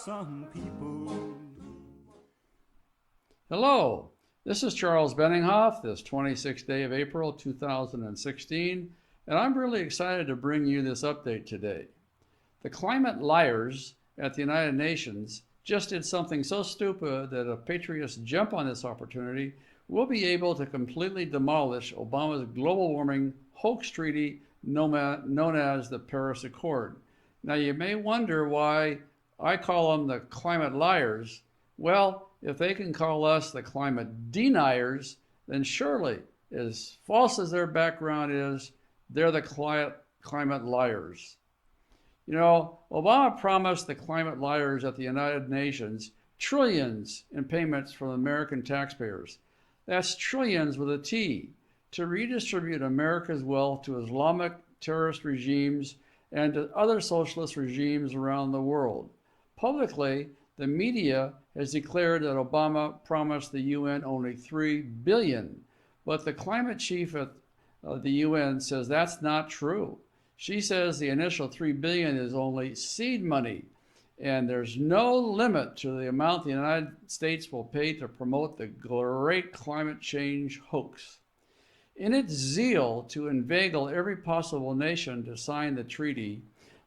some people. Hello, this is Charles Benninghoff, this 26th day of April 2016, and I'm really excited to bring you this update today. The climate liars at the United Nations just did something so stupid that if patriots jump on this opportunity, we'll be able to completely demolish Obama's global warming hoax treaty known as the Paris Accord. Now you may wonder why I call them the climate liars. Well, if they can call us the climate deniers, then surely, as false as their background is, they're the climate liars. You know, Obama promised the climate liars at the United Nations trillions in payments from American taxpayers. That's trillions with a T, to redistribute America's wealth to Islamic terrorist regimes and to other socialist regimes around the world. Publicly, the media has declared that Obama promised the UN only $3 billion, but the climate chief at the UN says that's not true. She says the initial $3 billion is only seed money, and there's no limit to the amount the United States will pay to promote the great climate change hoax. In its zeal to inveigle every possible nation to sign the treaty,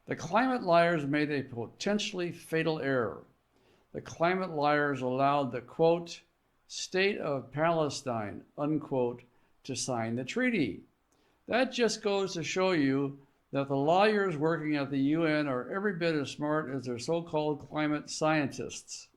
the climate liars made a potentially fatal error. The climate liars allowed the, quote, state of Palestine, unquote, to sign the treaty. That just goes to show you that the lawyers working at the UN are every bit as smart as their so-called climate scientists.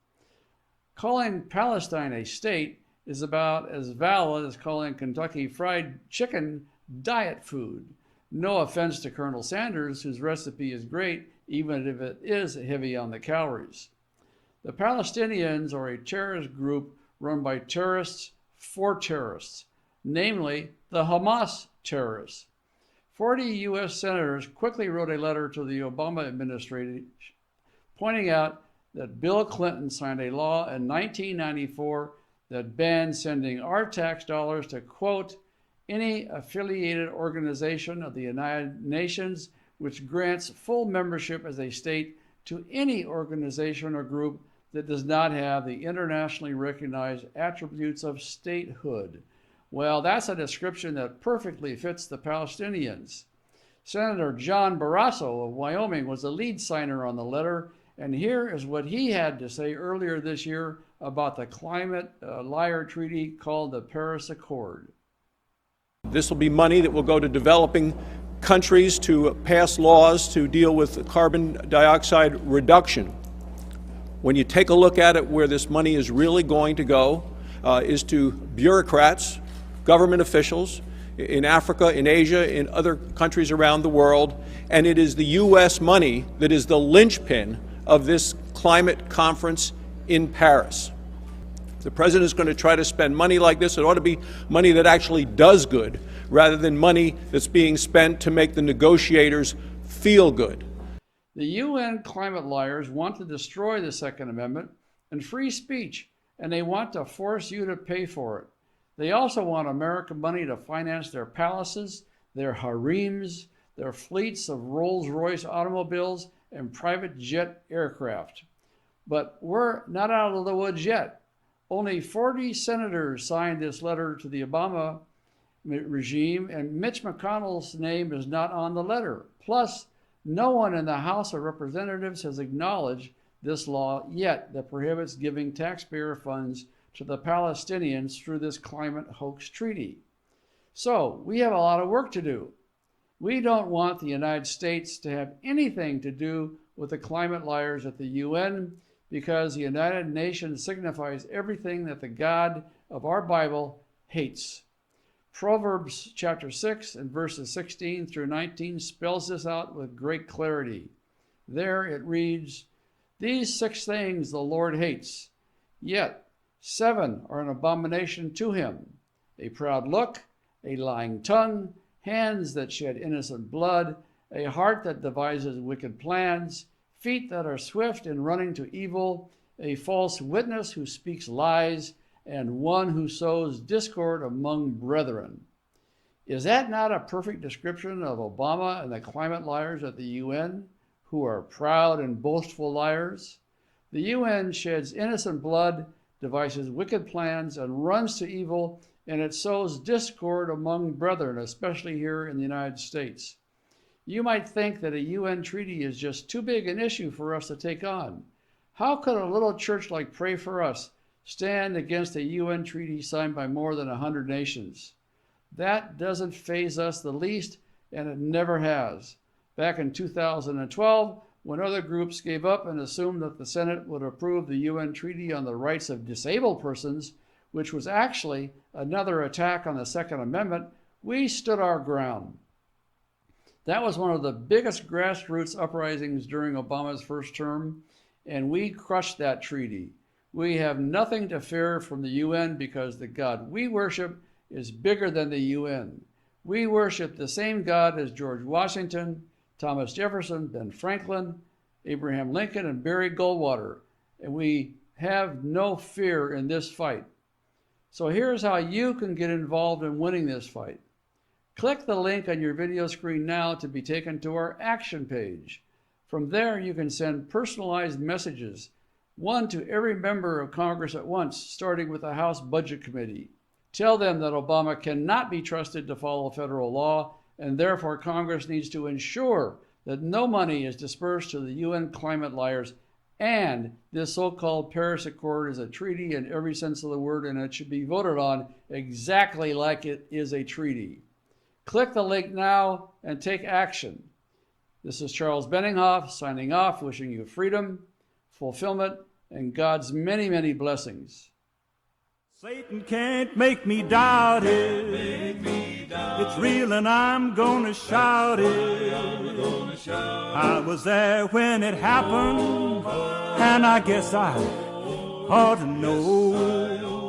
Calling Palestine a state is about as valid as calling Kentucky Fried Chicken diet food. No offense to Colonel Sanders, whose recipe is great, even if it is heavy on the calories. The Palestinians are a terrorist group run by terrorists for terrorists, namely the Hamas terrorists. 40 U.S. senators quickly wrote a letter to the Obama administration pointing out that Bill Clinton signed a law in 1994 that banned sending our tax dollars to, quote, any affiliated organization of the United Nations which grants full membership as a state to any organization or group that does not have the internationally recognized attributes of statehood. Well, that's a description that perfectly fits the Palestinians. Senator John Barrasso of Wyoming was the lead signer on the letter, and here is what he had to say earlier this year about the climate liar treaty called the Paris Accord. This will be money that will go to developing countries to pass laws to deal with carbon dioxide reduction. When you take a look at it, where this money is really going to go is to bureaucrats, government officials in Africa, in Asia, in other countries around the world, and it is the U.S. money that is the linchpin of this climate conference in Paris. If the president is going to try to spend money like this, it ought to be money that actually does good, rather than money that's being spent to make the negotiators feel good. The UN climate liars want to destroy the Second Amendment and free speech, and they want to force you to pay for it. They also want American money to finance their palaces, their harems, their fleets of Rolls-Royce automobiles, and private jet aircraft. But we're not out of the woods yet. Only 40 senators signed this letter to the Obama regime, and Mitch McConnell's name is not on the letter. Plus, no one in the House of Representatives has acknowledged this law yet that prohibits giving taxpayer funds to the Palestinians through this climate hoax treaty. So we have a lot of work to do. We don't want the United States to have anything to do with the climate liars at the UN, because the United Nations signifies everything that the God of our Bible hates. Proverbs chapter 6 and verses 16 through 19 spells this out with great clarity. There it reads, "These 6 things the Lord hates, yet 7 are an abomination to him: a proud look, a lying tongue, hands that shed innocent blood, a heart that devises wicked plans, feet that are swift in running to evil, a false witness who speaks lies, and one who sows discord among brethren." Is that not a perfect description of Obama and the climate liars at the UN, who are proud and boastful liars? The UN sheds innocent blood, devises wicked plans, and runs to evil, and it sows discord among brethren, especially here in the United States. You might think that a UN treaty is just too big an issue for us to take on. How could a little church like Pray For Us stand against a UN treaty signed by more than 100 nations? That doesn't faze us the least, and it never has. Back in 2012, when other groups gave up and assumed that the Senate would approve the UN Treaty on the Rights of Disabled Persons, which was actually another attack on the Second Amendment, we stood our ground. That was one of the biggest grassroots uprisings during Obama's first term, and we crushed that treaty. We have nothing to fear from the UN because the God we worship is bigger than the UN. We worship the same God as George Washington, Thomas Jefferson, Ben Franklin, Abraham Lincoln, and Barry Goldwater, and we have no fear in this fight. So here's how you can get involved in winning this fight. Click the link on your video screen now to be taken to our action page. From there, you can send personalized messages, one to every member of Congress at once, starting with the House Budget Committee. Tell them that Obama cannot be trusted to follow federal law, and therefore Congress needs to ensure that no money is dispersed to the UN climate liars, and this so-called Paris Accord is a treaty in every sense of the word, and it should be voted on exactly like it is a treaty. Click the link now and take action. This is Charles Benninghoff signing off, wishing you freedom, fulfillment, and God's many, many blessings. Satan can't make me doubt it. It's real and I'm gonna shout it. I was there when it happened, and I guess I ought to know.